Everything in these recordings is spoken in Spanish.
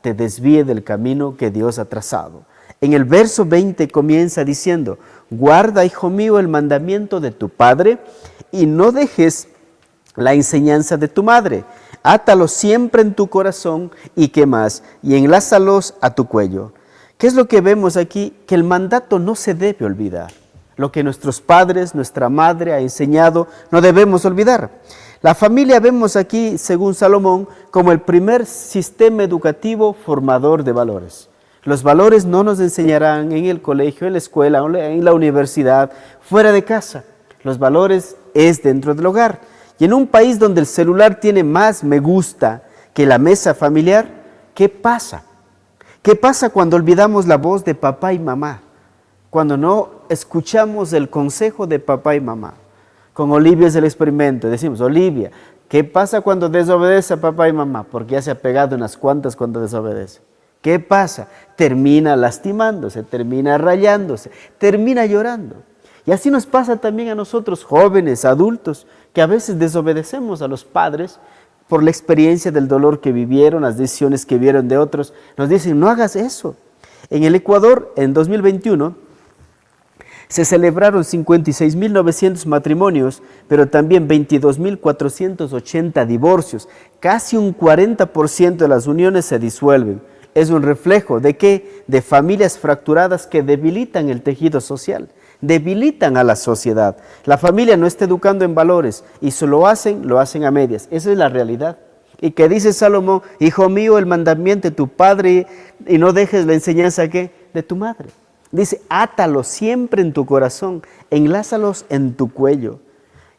te desvíe del camino que Dios ha trazado. En el verso 20 comienza diciendo, guarda, hijo mío, el mandamiento de tu padre y no dejes la enseñanza de tu madre. Átalos siempre en tu corazón y ¿qué más? Y enlázalos a tu cuello. ¿Qué es lo que vemos aquí? Que el mandato no se debe olvidar. Lo que nuestros padres, nuestra madre ha enseñado, no debemos olvidar. La familia vemos aquí, según Salomón, como el primer sistema educativo formador de valores. Los valores no nos enseñarán en el colegio, en la escuela, en la universidad, fuera de casa. Los valores es dentro del hogar. Y en un país donde el celular tiene más me gusta que la mesa familiar, ¿qué pasa? ¿Qué pasa cuando olvidamos la voz de papá y mamá? Cuando no escuchamos el consejo de papá y mamá. Con Olivia es el experimento. Decimos, Olivia, ¿qué pasa cuando desobedece a papá y mamá? Porque ya se ha pegado unas cuantas cuando desobedece. ¿Qué pasa? Termina lastimándose, termina rayándose, termina llorando. Y así nos pasa también a nosotros, jóvenes, adultos, que a veces desobedecemos a los padres por la experiencia del dolor que vivieron, las decisiones que vieron de otros. Nos dicen, no hagas eso. En el Ecuador, en 2021, se celebraron 56.900 matrimonios, pero también 22.480 divorcios. Casi un 40% de las uniones se disuelven. Es un reflejo de ¿qué? De familias fracturadas que debilitan el tejido social, debilitan a la sociedad. La familia no está educando en valores y si lo hacen a medias. Esa es la realidad. Y que dice Salomón, hijo mío, el mandamiento de tu padre y no dejes la enseñanza ¿qué? De tu madre. Dice, átalos siempre en tu corazón, enlázalos en tu cuello.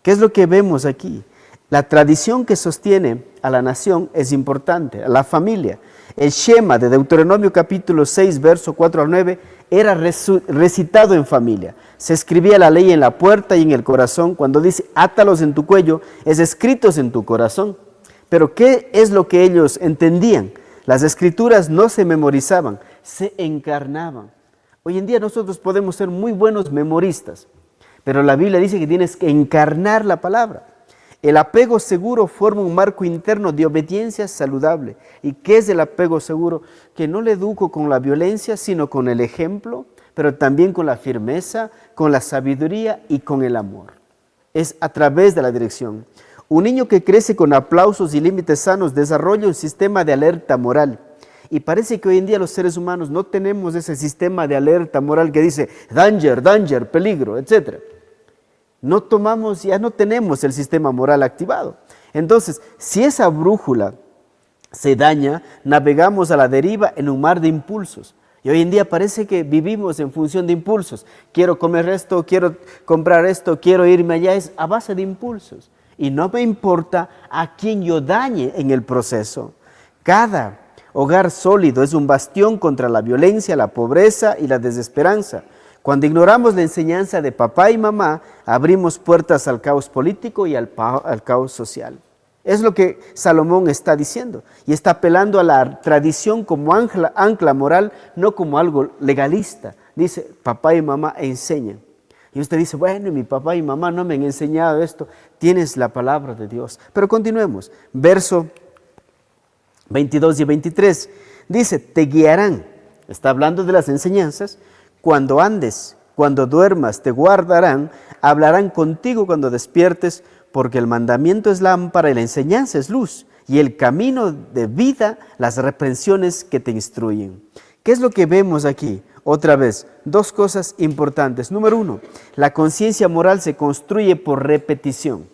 ¿Qué es lo que vemos aquí? La tradición que sostiene a la nación es importante, a la familia. El Shema de Deuteronomio capítulo 6, verso 4 al 9, era recitado en familia. Se escribía la ley en la puerta y en el corazón. Cuando dice, átalos en tu cuello, es escritos en tu corazón. Pero ¿qué es lo que ellos entendían? Las escrituras no se memorizaban, se encarnaban. Hoy en día nosotros podemos ser muy buenos memoristas, pero la Biblia dice que tienes que encarnar la palabra. El apego seguro forma un marco interno de obediencia saludable. ¿Y qué es el apego seguro? Que no le educo con la violencia, sino con el ejemplo, pero también con la firmeza, con la sabiduría y con el amor. Es a través de la dirección. Un niño que crece con aplausos y límites sanos desarrolla un sistema de alerta moral. Y parece que hoy en día los seres humanos no tenemos ese sistema de alerta moral que dice danger, danger, peligro, etc. Ya no tenemos el sistema moral activado. Entonces, si esa brújula se daña, navegamos a la deriva en un mar de impulsos. Y hoy en día parece que vivimos en función de impulsos. Quiero comer esto, quiero comprar esto, quiero irme allá, es a base de impulsos. Y no me importa a quién yo dañe en el proceso. Cada hogar sólido es un bastión contra la violencia, la pobreza y la desesperanza. Cuando ignoramos la enseñanza de papá y mamá, abrimos puertas al caos político y al caos social. Es lo que Salomón está diciendo y está apelando a la tradición como ancla moral, no como algo legalista. Dice, papá y mamá enseñan. Y usted dice, bueno, mi papá y mamá no me han enseñado esto. Tienes la palabra de Dios. Pero continuemos. Verso 22 y 23. Dice, te guiarán. Está hablando de las enseñanzas. Cuando andes, cuando duermas, te guardarán. Hablarán contigo cuando despiertes, porque el mandamiento es lámpara y la enseñanza es luz. Y el camino de vida, las reprensiones que te instruyen. ¿Qué es lo que vemos aquí? Otra vez, dos cosas importantes. Número uno, la conciencia moral se construye por repetición.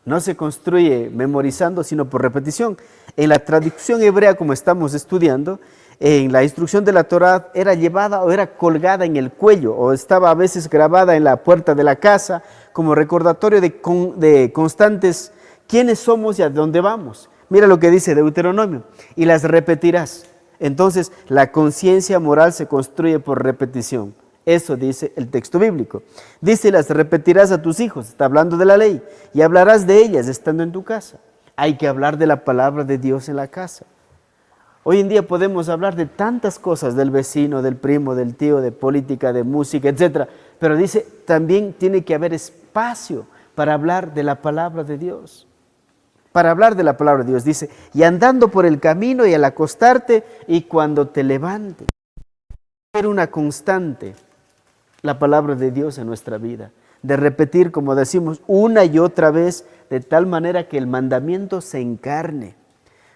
No se construye memorizando, sino por repetición. En la traducción hebrea, como estamos estudiando, en la instrucción de la Torá era llevada o era colgada en el cuello o estaba a veces grabada en la puerta de la casa como recordatorio de constantes quiénes somos y a dónde vamos. Mira lo que dice Deuteronomio, y las repetirás. Entonces, la conciencia moral se construye por repetición. Eso dice el texto bíblico. Dice, las repetirás a tus hijos, está hablando de la ley, y hablarás de ellas estando en tu casa. Hay que hablar de la palabra de Dios en la casa. Hoy en día podemos hablar de tantas cosas, del vecino, del primo, del tío, de política, de música, etc. Pero dice, también tiene que haber espacio para hablar de la palabra de Dios. para hablar de la palabra de Dios. Dice, y andando por el camino y al acostarte y cuando te levantes. Ser una constante la palabra de Dios en nuestra vida, de repetir, como decimos, una y otra vez, de tal manera que el mandamiento se encarne.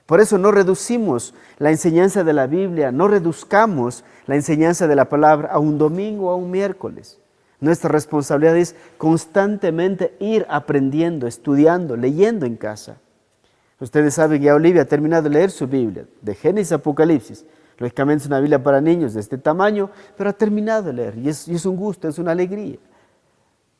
Por eso no reducimos la enseñanza de la Biblia, no reduzcamos la enseñanza de la palabra a un domingo o a un miércoles. Nuestra responsabilidad es constantemente ir aprendiendo, estudiando, leyendo en casa. Ustedes saben que ya Olivia ha terminado de leer su Biblia, de Génesis a Apocalipsis. Lógicamente es una Biblia para niños de este tamaño, pero ha terminado de leer y es un gusto, es una alegría.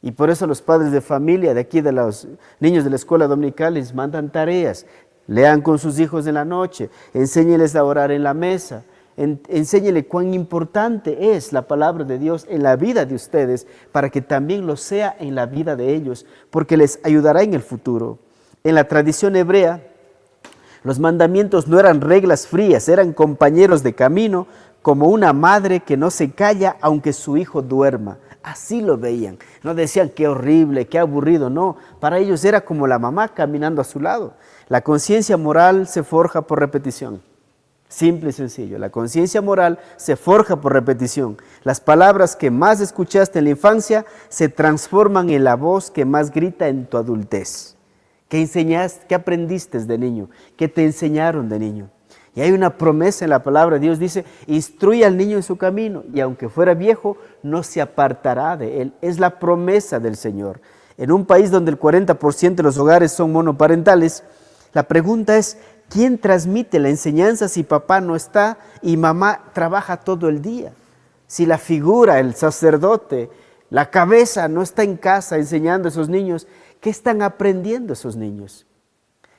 Y por eso los padres de familia de aquí, de los niños de la escuela dominical, les mandan tareas. Lean con sus hijos en la noche, enséñenles a orar en la mesa, enséñenle cuán importante es la palabra de Dios en la vida de ustedes, para que también lo sea en la vida de ellos, porque les ayudará en el futuro. En la tradición hebrea, los mandamientos no eran reglas frías, eran compañeros de camino, como una madre que no se calla aunque su hijo duerma. Así lo veían. No decían qué horrible, qué aburrido, no. Para ellos era como la mamá caminando a su lado. La conciencia moral se forja por repetición. Simple y sencillo. La conciencia moral se forja por repetición. Las palabras que más escuchaste en la infancia se transforman en la voz que más grita en tu adultez. ¿Qué enseñaste? ¿Qué aprendiste de niño? ¿Qué te enseñaron de niño? Y hay una promesa en la palabra. Dios dice, instruye al niño en su camino, y aunque fuera viejo, no se apartará de él. Es la promesa del Señor. En un país donde el 40% de los hogares son monoparentales, la pregunta es, ¿quién transmite la enseñanza si papá no está y mamá trabaja todo el día? Si la figura, el sacerdote, la cabeza no está en casa enseñando a esos niños, ¿qué están aprendiendo esos niños?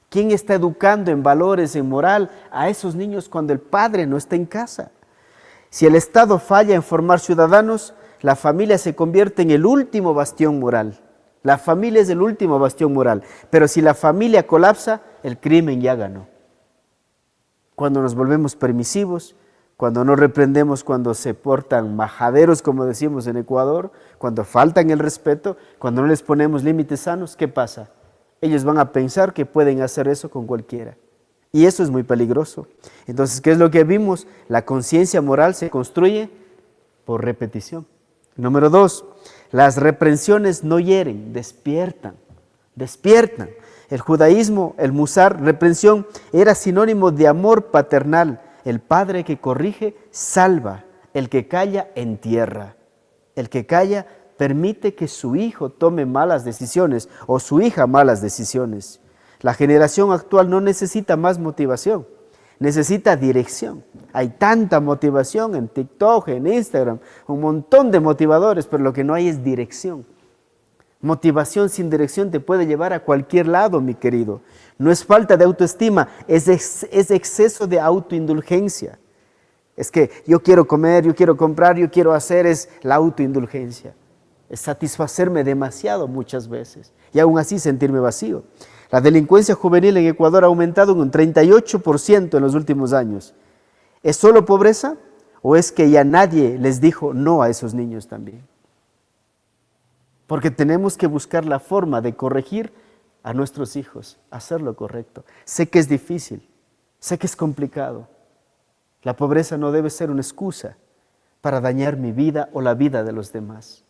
¿Quién está educando en valores, en moral a esos niños cuando el padre no está en casa? Si el Estado falla en formar ciudadanos, la familia se convierte en el último bastión moral. La familia es el último bastión moral. Pero si la familia colapsa, el crimen ya ganó. Cuando nos volvemos permisivos, cuando no reprendemos, cuando se portan majaderos, como decimos en Ecuador, cuando faltan el respeto, cuando no les ponemos límites sanos, ¿qué pasa? Ellos van a pensar que pueden hacer eso con cualquiera. Y eso es muy peligroso. Entonces, ¿qué es lo que vimos? La conciencia moral se construye por repetición. Número 2, las reprensiones no hieren, despiertan. El judaísmo, el musar, reprensión, era sinónimo de amor paternal. El padre que corrige, salva. El que calla, entierra. El que calla, permite que su hijo tome malas decisiones o su hija malas decisiones. La generación actual no necesita más motivación, necesita dirección. Hay tanta motivación en TikTok, en Instagram, un montón de motivadores, pero lo que no hay es dirección. Motivación sin dirección te puede llevar a cualquier lado, mi querido. No es falta de autoestima, es exceso de autoindulgencia. Es que yo quiero comer, yo quiero comprar, yo quiero hacer, es la autoindulgencia. Es satisfacerme demasiado muchas veces y aún así sentirme vacío. La delincuencia juvenil en Ecuador ha aumentado en un 38% en los últimos años. ¿Es solo pobreza o es que ya nadie les dijo no a esos niños también? Porque tenemos que buscar la forma de corregir a nuestros hijos, hacer lo correcto. Sé que es difícil, sé que es complicado. La pobreza no debe ser una excusa para dañar mi vida o la vida de los demás.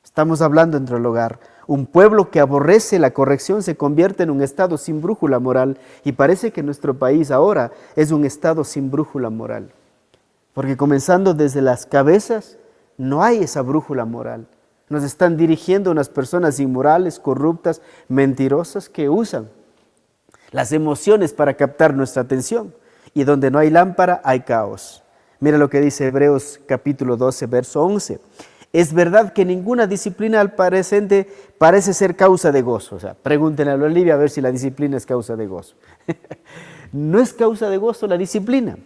Estamos hablando dentro del hogar. Un pueblo que aborrece la corrección se convierte en un estado sin brújula moral, y parece que nuestro país ahora es un estado sin brújula moral. Porque comenzando desde las cabezas, no hay esa brújula moral. Nos están dirigiendo unas personas inmorales, corruptas, mentirosas, que usan las emociones para captar nuestra atención. Y donde no hay lámpara, hay caos. Mira lo que dice Hebreos capítulo 12, verso 11. Es verdad que ninguna disciplina al presente parece ser causa de gozo. O sea, pregúntenle a Olivia a ver si la disciplina es causa de gozo. No es causa de gozo la disciplina.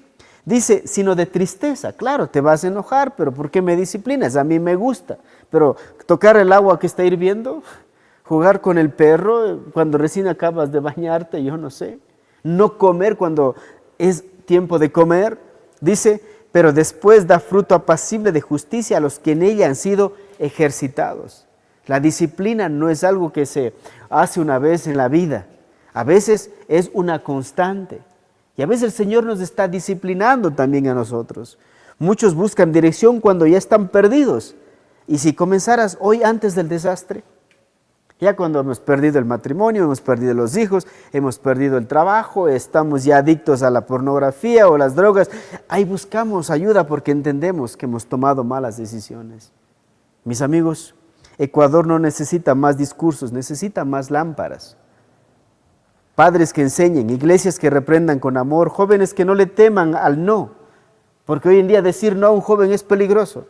Dice, sino de tristeza. Claro, te vas a enojar, pero ¿por qué me disciplinas? A mí me gusta. Pero tocar el agua que está hirviendo, jugar con el perro cuando recién acabas de bañarte, yo no sé. No comer cuando es tiempo de comer. Dice, pero después da fruto apacible de justicia a los que en ella han sido ejercitados. La disciplina no es algo que se hace una vez en la vida. A veces es una constante. Y a veces el Señor nos está disciplinando también a nosotros. Muchos buscan dirección cuando ya están perdidos. Y si comenzaras hoy antes del desastre, ya cuando hemos perdido el matrimonio, hemos perdido los hijos, hemos perdido el trabajo, estamos ya adictos a la pornografía o las drogas, ahí buscamos ayuda porque entendemos que hemos tomado malas decisiones. Mis amigos, Ecuador no necesita más discursos, necesita más lámparas. Padres que enseñen, iglesias que reprendan con amor, jóvenes que no le teman al no, porque hoy en día decir no a un joven es peligroso.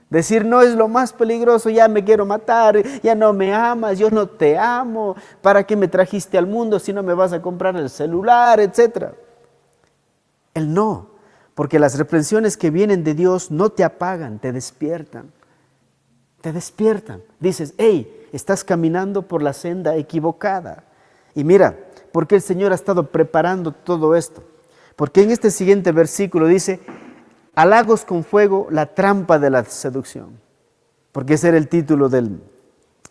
Decir no es lo más peligroso, ya me quiero matar, ya no me amas, yo no te amo, ¿para qué me trajiste al mundo si no me vas a comprar el celular, etcétera? El no, porque las reprensiones que vienen de Dios no te apagan, te despiertan. Te despiertan. Dices, hey, estás caminando por la senda equivocada. Y mira, porque el Señor ha estado preparando todo esto. Porque en este siguiente versículo dice, halagos con fuego, la trampa de la seducción. Porque ese era el título del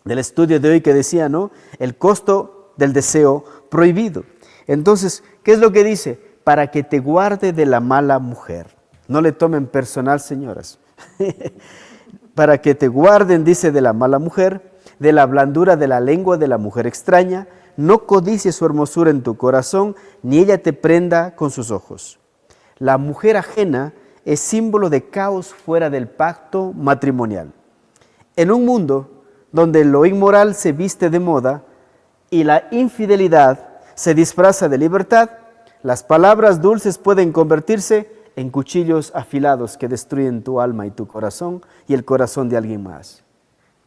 estudio de hoy que decía, ¿no? El costo del deseo prohibido. Entonces, ¿qué es lo que dice? Para que te guarde de la mala mujer. No le tomen personal, señoras. Para que te guarden, dice, de la mala mujer, de la blandura de la lengua de la mujer extraña, no codicies su hermosura en tu corazón, ni ella te prenda con sus ojos. La mujer ajena es símbolo de caos fuera del pacto matrimonial. En un mundo donde lo inmoral se viste de moda y la infidelidad se disfraza de libertad, las palabras dulces pueden convertirse en cuchillos afilados que destruyen tu alma y tu corazón y el corazón de alguien más.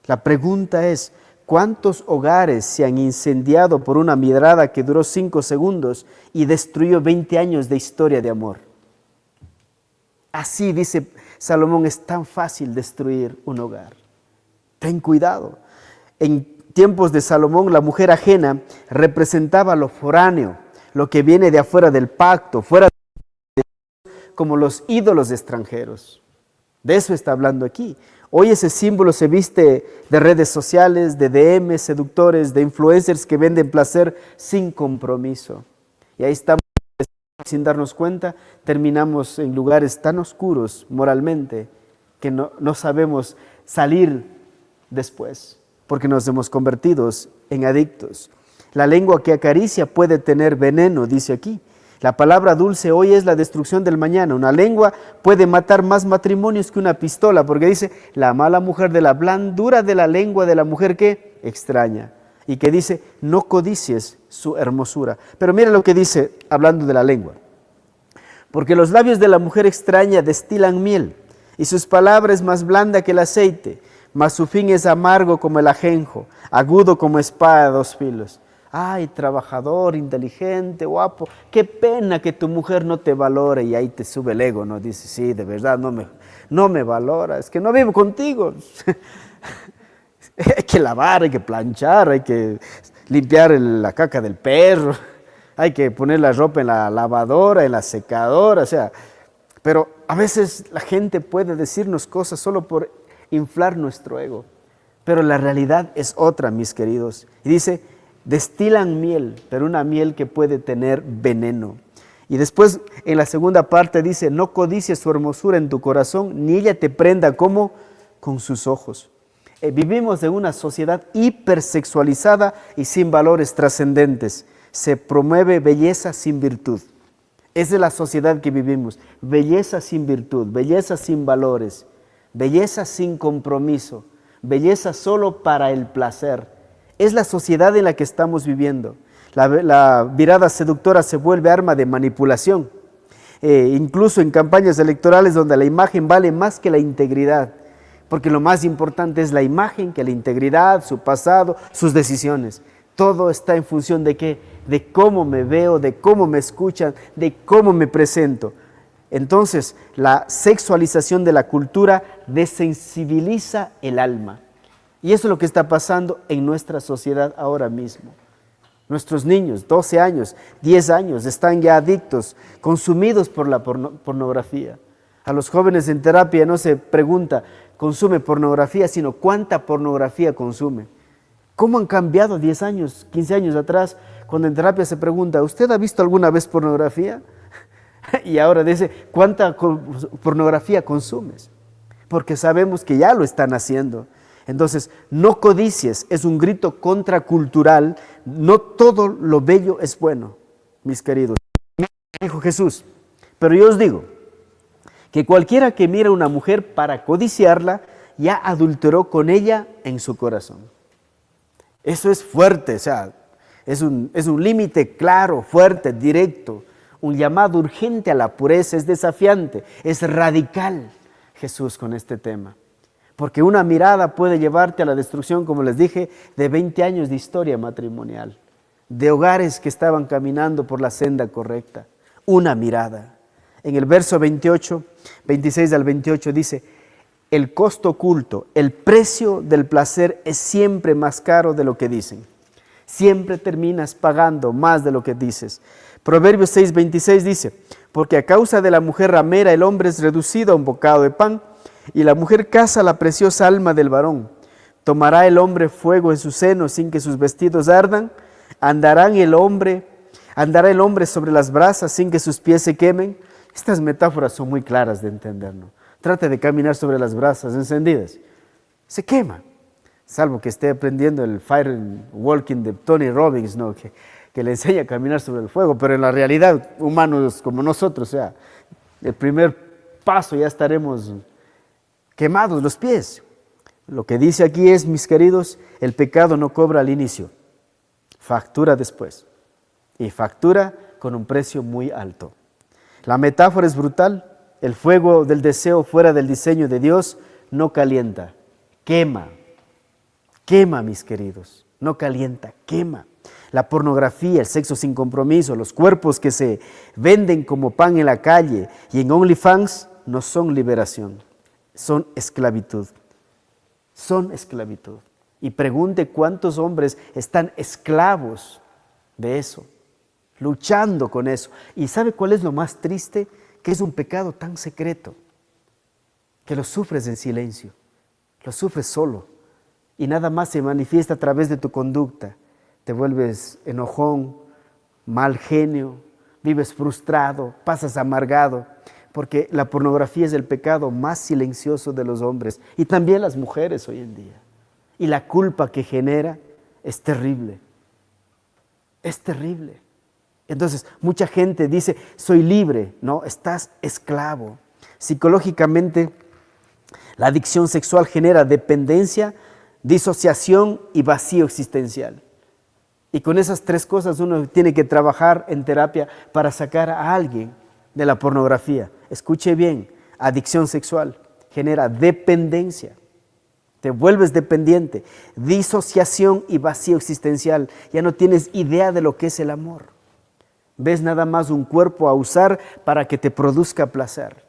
La pregunta es, ¿cuántos hogares se han incendiado por una mirada que duró 5 segundos y destruyó 20 años de historia de amor? Así, dice Salomón, es tan fácil destruir un hogar. Ten cuidado. En tiempos de Salomón, la mujer ajena representaba lo foráneo, lo que viene de afuera del pacto, fuera como los ídolos extranjeros. De eso está hablando aquí. Hoy ese símbolo se viste de redes sociales, de DM, seductores, de influencers que venden placer sin compromiso. Y ahí estamos, sin darnos cuenta, terminamos en lugares tan oscuros moralmente que no sabemos salir después, porque nos hemos convertido en adictos. La lengua que acaricia puede tener veneno, dice aquí. La palabra dulce hoy es la destrucción del mañana. Una lengua puede matar más matrimonios que una pistola, porque dice, la mala mujer de la blandura de la lengua de la mujer que extraña. Y que dice, no codicies su hermosura. Pero mira lo que dice, hablando de la lengua. Porque los labios de la mujer extraña destilan miel, y sus palabras es más blanda que el aceite, mas su fin es amargo como el ajenjo, agudo como espada de 2 filos. Ay, trabajador, inteligente, guapo, qué pena que tu mujer no te valore, y ahí te sube el ego, ¿no? Dice, sí, de verdad no me valora, es que no vivo contigo. Hay que lavar, hay que planchar, hay que limpiar la caca del perro, hay que poner la ropa en la lavadora, en la secadora, o sea, pero a veces la gente puede decirnos cosas solo por inflar nuestro ego, pero la realidad es otra, mis queridos. Y dice, destilan miel, pero una miel que puede tener veneno. Y después en la segunda parte dice, no codicies su hermosura en tu corazón, ni ella te prenda como con sus ojos. Vivimos en una sociedad hipersexualizada y sin valores trascendentes. Se promueve belleza sin virtud. Esa es la sociedad que vivimos. Belleza sin virtud, belleza sin valores, belleza sin compromiso, belleza solo para el placer. Es la sociedad en la que estamos viviendo. La mirada seductora se vuelve arma de manipulación. Incluso en campañas electorales donde la imagen vale más que la integridad. Porque lo más importante es la imagen que la integridad, su pasado, sus decisiones. Todo está en función de qué, de cómo me veo, de cómo me escuchan, de cómo me presento. Entonces, la sexualización de la cultura desensibiliza el alma. Y eso es lo que está pasando en nuestra sociedad ahora mismo. Nuestros niños, 12 años, 10 años, están ya adictos, consumidos por la pornografía. A los jóvenes en terapia no se pregunta, ¿consume pornografía?, sino ¿cuánta pornografía consume? ¿Cómo han cambiado 10 años, 15 años atrás, Cuando en terapia se pregunta, ¿usted ha visto alguna vez pornografía? Y ahora dice, ¿cuánta pornografía consumes? Porque sabemos que ya lo están haciendo. Entonces, no codicies, es un grito contracultural. No todo lo bello es bueno, mis queridos. Dijo Jesús, pero yo os digo que cualquiera que mira a una mujer para codiciarla, ya adulteró con ella en su corazón. Eso es fuerte, o sea, es un límite claro, fuerte, directo, un llamado urgente a la pureza, es desafiante, es radical Jesús con este tema. Porque una mirada puede llevarte a la destrucción, como les dije, de 20 años de historia matrimonial, de hogares que estaban caminando por la senda correcta. Una mirada. En el verso 26 al 28 dice, el costo oculto, el precio del placer es siempre más caro de lo que dicen. Siempre terminas pagando más de lo que dices. Proverbios 6:26 dice, porque a causa de la mujer ramera el hombre es reducido a un bocado de pan, y la mujer caza la preciosa alma del varón. ¿Tomará el hombre fuego en su seno sin que sus vestidos ardan? ¿Andará el hombre sobre las brasas sin que sus pies se quemen? Estas metáforas son muy claras de entender, ¿no? Trate de caminar sobre las brasas encendidas. Se quema. Salvo que esté aprendiendo el fire walking de Tony Robbins, ¿no? Que le enseña a caminar sobre el fuego. Pero en la realidad, humanos como nosotros, o sea, el primer paso ya estaremos quemados los pies. Lo que dice aquí es, mis queridos, el pecado no cobra al inicio, factura después, y factura con un precio muy alto. La metáfora es brutal. El fuego del deseo fuera del diseño de Dios no calienta, quema. Quema, mis queridos, no calienta, quema. La pornografía, el sexo sin compromiso, los cuerpos que se venden como pan en la calle y en OnlyFans no son liberación. Son esclavitud, son esclavitud. Y pregunte cuántos hombres están esclavos de eso, luchando con eso. ¿Y sabe cuál es lo más triste? Que es un pecado tan secreto, que lo sufres en silencio, lo sufres solo, y nada más se manifiesta a través de tu conducta. Te vuelves enojón, mal genio, vives frustrado, pasas amargado, porque la pornografía es el pecado más silencioso de los hombres y también las mujeres hoy en día. Y la culpa que genera es terrible. Es terrible. Entonces, mucha gente dice, soy libre. No, estás esclavo. Psicológicamente, la adicción sexual genera dependencia, disociación y vacío existencial. Y con esas tres cosas uno tiene que trabajar en terapia para sacar a alguien de la pornografía. Escuche bien, adicción sexual genera dependencia, te vuelves dependiente, disociación y vacío existencial. Ya no tienes idea de lo que es el amor. Ves nada más un cuerpo a usar para que te produzca placer.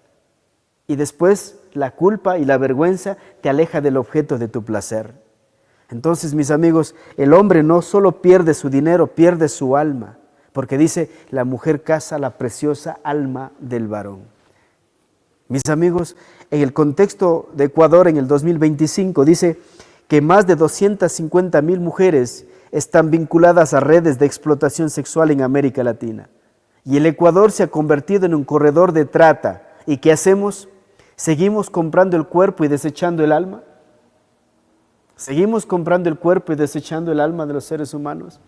Y después la culpa y la vergüenza te aleja del objeto de tu placer. Entonces, mis amigos, el hombre no solo pierde su dinero, pierde su alma. Porque dice, la mujer caza la preciosa alma del varón. Mis amigos, en el contexto de Ecuador en el 2025 dice que más de 250,000 mujeres están vinculadas a redes de explotación sexual en América Latina. Y el Ecuador se ha convertido en un corredor de trata. ¿Y qué hacemos? ¿Seguimos comprando el cuerpo y desechando el alma? ¿Seguimos comprando el cuerpo y desechando el alma de los seres humanos?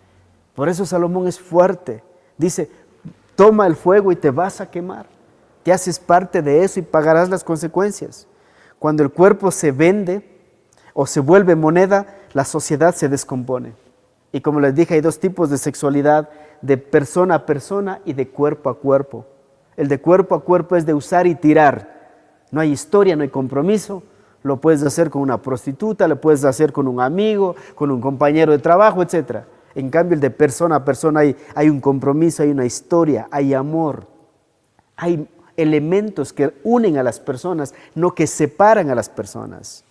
Por eso Salomón es fuerte. Dice, toma el fuego y te vas a quemar. Te haces parte de eso y pagarás las consecuencias. Cuando el cuerpo se vende o se vuelve moneda, la sociedad se descompone. Y como les dije, hay dos tipos de sexualidad, de persona a persona y de cuerpo a cuerpo. El de cuerpo a cuerpo es de usar y tirar. No hay historia, no hay compromiso. Lo puedes hacer con una prostituta, lo puedes hacer con un amigo, con un compañero de trabajo, etc. En cambio, el de persona a persona hay un compromiso, hay una historia, hay amor. Hay elementos que unen a las personas, no que separan a las personas.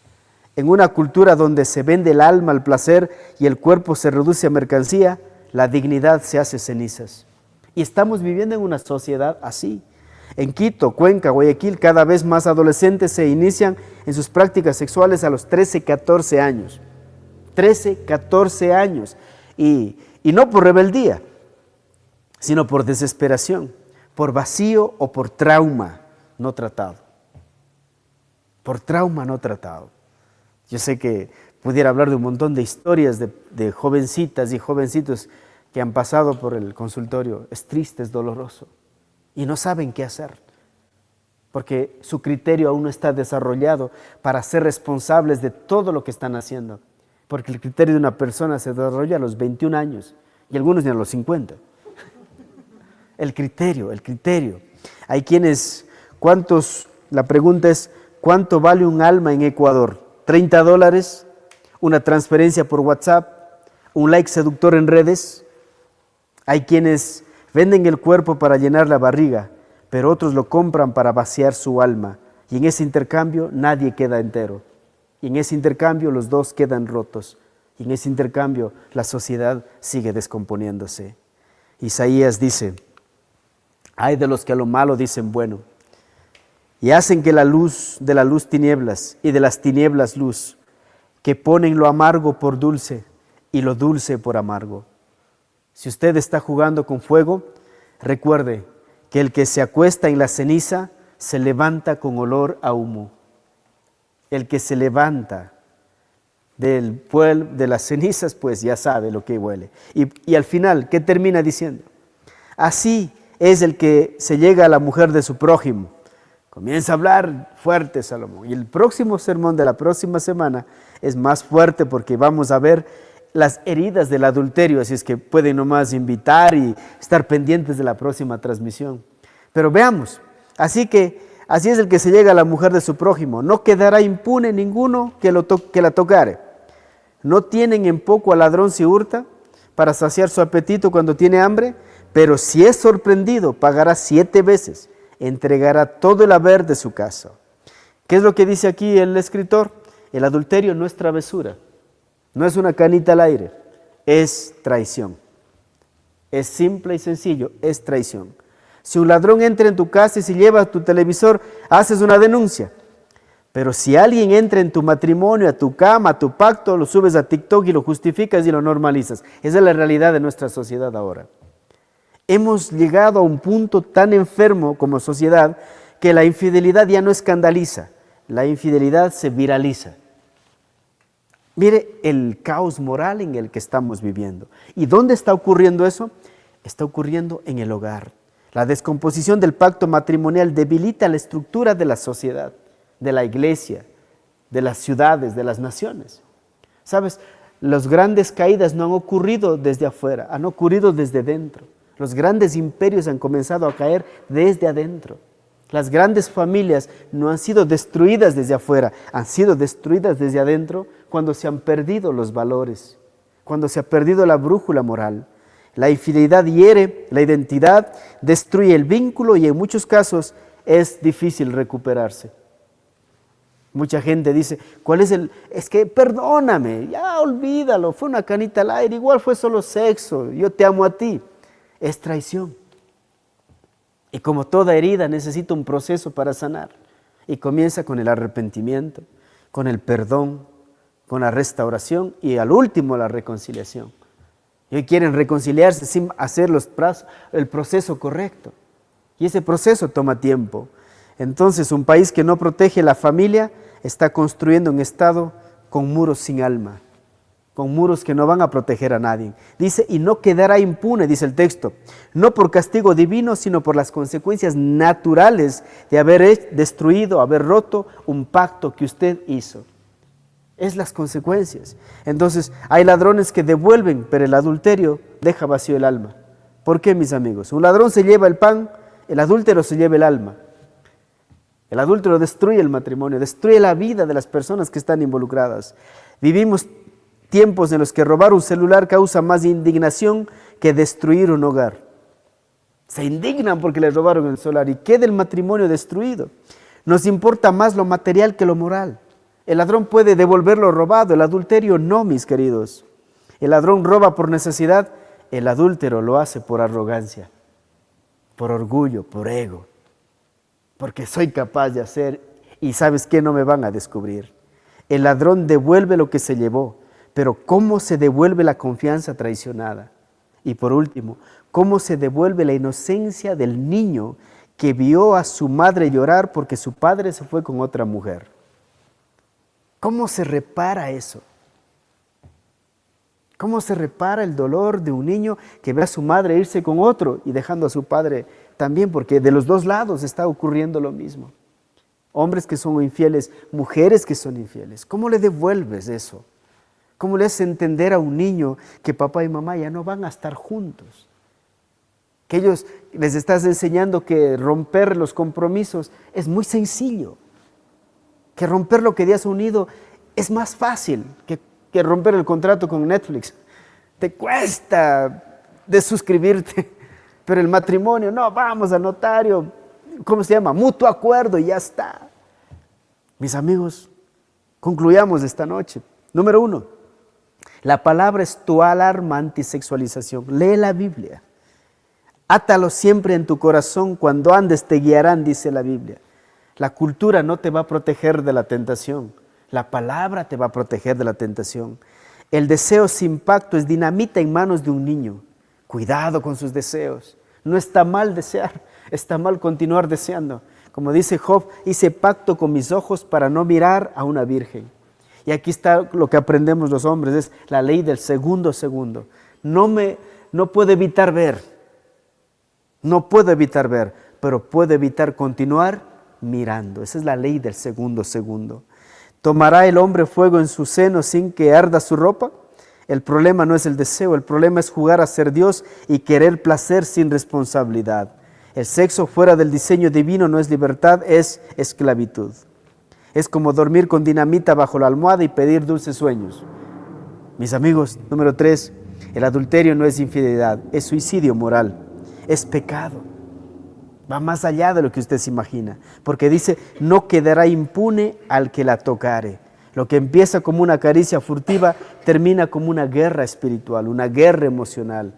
En una cultura donde se vende el alma al placer y el cuerpo se reduce a mercancía, la dignidad se hace cenizas. Y estamos viviendo en una sociedad así. En Quito, Cuenca, Guayaquil, cada vez más adolescentes se inician en sus prácticas sexuales a los 13, 14 años. 13, 14 años. Y no por rebeldía, sino por desesperación, por vacío o por trauma no tratado. Por trauma no tratado. Yo sé que pudiera hablar de un montón de historias de jovencitas y jovencitos que han pasado por el consultorio. Es triste, es doloroso. Y no saben qué hacer, porque su criterio aún no está desarrollado para ser responsables de todo lo que están haciendo. Porque el criterio de una persona se desarrolla a los 21 años y algunos ni a los 50. El criterio. Hay quienes, la pregunta es, ¿cuánto vale un alma en Ecuador? $30, una transferencia por WhatsApp, un like seductor en redes. Hay quienes venden el cuerpo para llenar la barriga, pero otros lo compran para vaciar su alma. Y en ese intercambio nadie queda entero. Y en ese intercambio los dos quedan rotos. Y en ese intercambio la sociedad sigue descomponiéndose. Isaías dice, ay de los que a lo malo dicen bueno, y hacen que de la luz tinieblas y de las tinieblas luz, que ponen lo amargo por dulce y lo dulce por amargo. Si usted está jugando con fuego, recuerde que el que se acuesta en la ceniza se levanta con olor a humo. El que se levanta de las cenizas, pues ya sabe lo que huele. Y al final, ¿qué termina diciendo? Así es el que se llega a la mujer de su prójimo. Comienza a hablar fuerte Salomón. Y el próximo sermón de la próxima semana es más fuerte porque vamos a ver las heridas del adulterio. Así es que pueden nomás invitar y estar pendientes de la próxima transmisión. Pero veamos, así es el que se llega a la mujer de su prójimo. No quedará impune ninguno que la tocare. No tienen en poco al ladrón si hurta para saciar su apetito cuando tiene hambre, pero si es sorprendido pagará 7 veces. Entregará todo el haber de su casa. ¿Qué es lo que dice aquí el escritor? El adulterio no es travesura, no es una canita al aire, es traición. Es simple y sencillo, es traición. Si un ladrón entra en tu casa y se lleva tu televisor, haces una denuncia. Pero si alguien entra en tu matrimonio, a tu cama, a tu pacto, lo subes a TikTok y lo justificas y lo normalizas. Esa es la realidad de nuestra sociedad ahora. Hemos llegado a un punto tan enfermo como sociedad que la infidelidad ya no escandaliza, la infidelidad se viraliza. Mire el caos moral en el que estamos viviendo. ¿Y dónde está ocurriendo eso? Está ocurriendo en el hogar. La descomposición del pacto matrimonial debilita la estructura de la sociedad, de la iglesia, de las ciudades, de las naciones. ¿Sabes? Las grandes caídas no han ocurrido desde afuera, han ocurrido desde dentro. Los grandes imperios han comenzado a caer desde adentro. Las grandes familias no han sido destruidas desde afuera, han sido destruidas desde adentro cuando se han perdido los valores, cuando se ha perdido la brújula moral. La infidelidad hiere la identidad, destruye el vínculo y en muchos casos es difícil recuperarse. Mucha gente dice, es que perdóname, ya olvídalo, fue una canita al aire, igual fue solo sexo, yo te amo a ti. Es traición. Y como toda herida necesita un proceso para sanar. Y comienza con el arrepentimiento, con el perdón, con la restauración y al último la reconciliación. Y hoy quieren reconciliarse sin hacer el proceso correcto. Y ese proceso toma tiempo. Entonces un país que no protege la familia está construyendo un Estado con muros sin alma, con muros que no van a proteger a nadie. Dice, y no quedará impune, dice el texto, no por castigo divino, sino por las consecuencias naturales de haber destruido, haber roto un pacto que usted hizo. Es las consecuencias. Entonces, hay ladrones que devuelven, pero el adulterio deja vacío el alma. ¿Por qué, mis amigos? Un ladrón se lleva el pan, el adúltero se lleva el alma. El adúltero destruye el matrimonio, destruye la vida de las personas que están involucradas. Vivimos tiempos en los que robar un celular causa más indignación que destruir un hogar. Se indignan porque les robaron el celular y queda el matrimonio destruido. Nos importa más lo material que lo moral. El ladrón puede devolver lo robado, el adulterio no, mis queridos. El ladrón roba por necesidad, el adúltero lo hace por arrogancia, por orgullo, por ego. Porque soy capaz de hacer y ¿sabes qué? No me van a descubrir. El ladrón devuelve lo que se llevó. Pero ¿cómo se devuelve la confianza traicionada? Y por último, ¿cómo se devuelve la inocencia del niño que vio a su madre llorar porque su padre se fue con otra mujer? ¿Cómo se repara eso? ¿Cómo se repara el dolor de un niño que ve a su madre irse con otro y dejando a su padre también? Porque de los dos lados está ocurriendo lo mismo. Hombres que son infieles, mujeres que son infieles. ¿Cómo le devuelves eso? ¿Cómo le haces entender a un niño que papá y mamá ya no van a estar juntos? Que ellos les estás enseñando que romper los compromisos es muy sencillo. Que romper lo que Dios ha unido es más fácil que romper el contrato con Netflix. Te cuesta desuscribirte, pero el matrimonio, no, vamos al notario, ¿cómo se llama? Mutuo acuerdo y ya está. Mis amigos, concluyamos esta noche. Número 1, la palabra es tu alarma antisexualización. Lee la Biblia. Átalo siempre en tu corazón, cuando andes te guiarán, dice la Biblia. La cultura no te va a proteger de la tentación. La palabra te va a proteger de la tentación. El deseo sin pacto es dinamita en manos de un niño. Cuidado con sus deseos. No está mal desear, está mal continuar deseando. Como dice Job, hice pacto con mis ojos para no mirar a una virgen. Y aquí está lo que aprendemos los hombres, es la ley del segundo. No puedo evitar ver. No puedo evitar ver, pero puedo evitar continuar mirando. Esa es la ley del segundo. ¿Tomará el hombre fuego en su seno sin que arda su ropa? El problema no es el deseo, el problema es jugar a ser Dios y querer placer sin responsabilidad. El sexo fuera del diseño divino no es libertad, es esclavitud. Es como dormir con dinamita bajo la almohada y pedir dulces sueños. Mis amigos, número 3, el adulterio no es infidelidad, es suicidio moral, es pecado. Va más allá de lo que usted se imagina, porque dice, no quedará impune al que la tocare. Lo que empieza como una caricia furtiva termina como una guerra espiritual, una guerra emocional.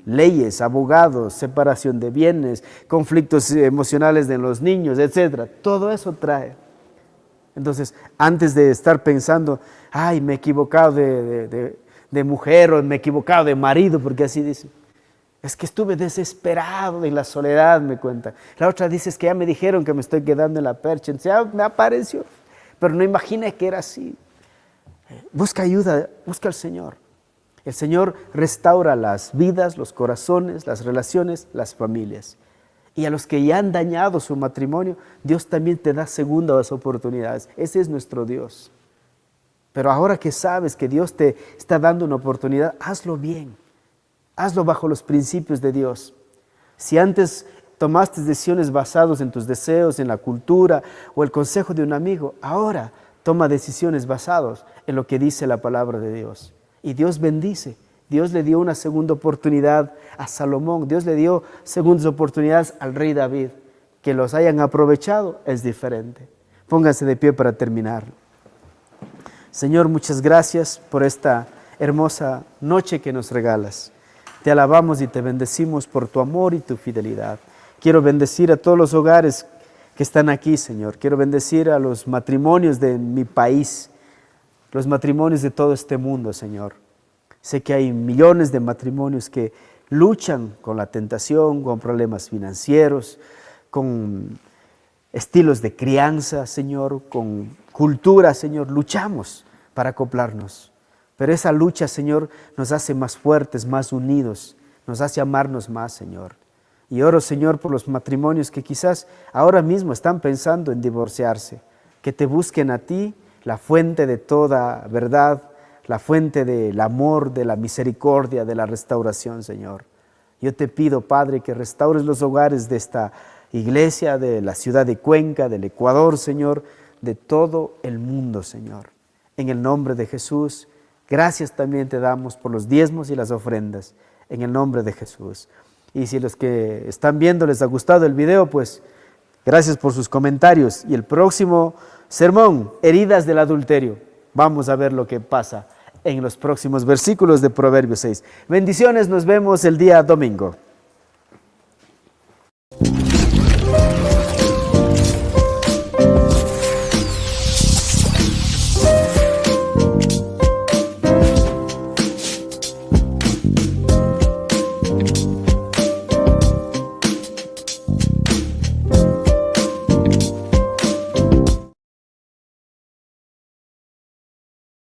Leyes, abogados, separación de bienes, conflictos emocionales de los niños, etc. Todo eso trae. Entonces, antes de estar pensando, ay, me he equivocado de mujer o me he equivocado de marido, porque así dice. Es que estuve desesperado en la soledad, me cuenta. La otra dice, es que ya me dijeron que me estoy quedando en la percha. Entonces, ya me apareció, pero no imaginé que era así. Busca ayuda, busca al Señor. El Señor restaura las vidas, los corazones, las relaciones, las familias. Y a los que ya han dañado su matrimonio, Dios también te da segundas oportunidades. Ese es nuestro Dios. Pero ahora que sabes que Dios te está dando una oportunidad, hazlo bien. Hazlo bajo los principios de Dios. Si antes tomaste decisiones basadas en tus deseos, en la cultura o el consejo de un amigo, ahora toma decisiones basadas en lo que dice la palabra de Dios. Y Dios bendice. Dios le dio una segunda oportunidad a Salomón. Dios le dio segundas oportunidades al rey David. Que los hayan aprovechado es diferente. Pónganse de pie para terminar. Señor, muchas gracias por esta hermosa noche que nos regalas. Te alabamos y te bendecimos por tu amor y tu fidelidad. Quiero bendecir a todos los hogares que están aquí, Señor. Quiero bendecir a los matrimonios de mi país, los matrimonios de todo este mundo, Señor. Sé que hay millones de matrimonios que luchan con la tentación, con problemas financieros, con estilos de crianza, Señor, con cultura, Señor. Luchamos para acoplarnos. Pero esa lucha, Señor, nos hace más fuertes, más unidos, nos hace amarnos más, Señor. Y oro, Señor, por los matrimonios que quizás ahora mismo están pensando en divorciarse, que te busquen a ti, la fuente de toda verdad, la fuente del amor, de la misericordia, de la restauración, Señor. Yo te pido, Padre, que restaures los hogares de esta iglesia, de la ciudad de Cuenca, del Ecuador, Señor, de todo el mundo, Señor. En el nombre de Jesús. Gracias también te damos por los diezmos y las ofrendas, en el nombre de Jesús. Y si los que están viendo les ha gustado el video, pues gracias por sus comentarios. Y el próximo sermón, heridas del adulterio. Vamos a ver lo que pasa en los próximos versículos de Proverbios 6. Bendiciones, nos vemos el día domingo.